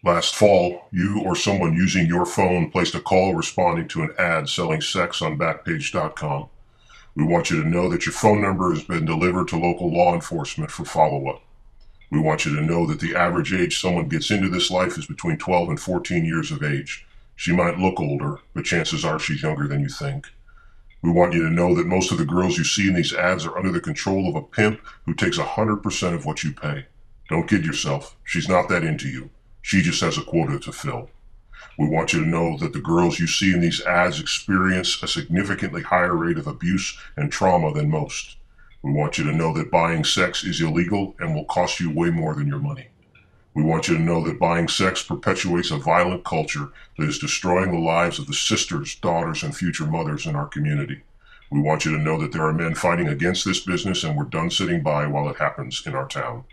Last fall, you or someone using your phone placed a call responding to an ad selling sex on Backpage.com. We want you to know that your phone number has been delivered to local law enforcement for follow-up. We want you to know that the average age someone gets into this life is between 12 and 14 years of age. She might look older, but chances are she's younger than you think. We want you to know that most of the girls you see in these ads are under the control of a pimp who takes 100% of what you pay. Don't kid yourself. She's not that into you. She just has a quota to fill. We want you to know that the girls you see in these ads experience a significantly higher rate of abuse and trauma than most. We want you to know that buying sex is illegal and will cost you way more than your money. We want you to know that buying sex perpetuates a violent culture that is destroying the lives of the sisters, daughters, and future mothers in our community. We want you to know that there are men fighting against this business and we're done sitting by while it happens in our town.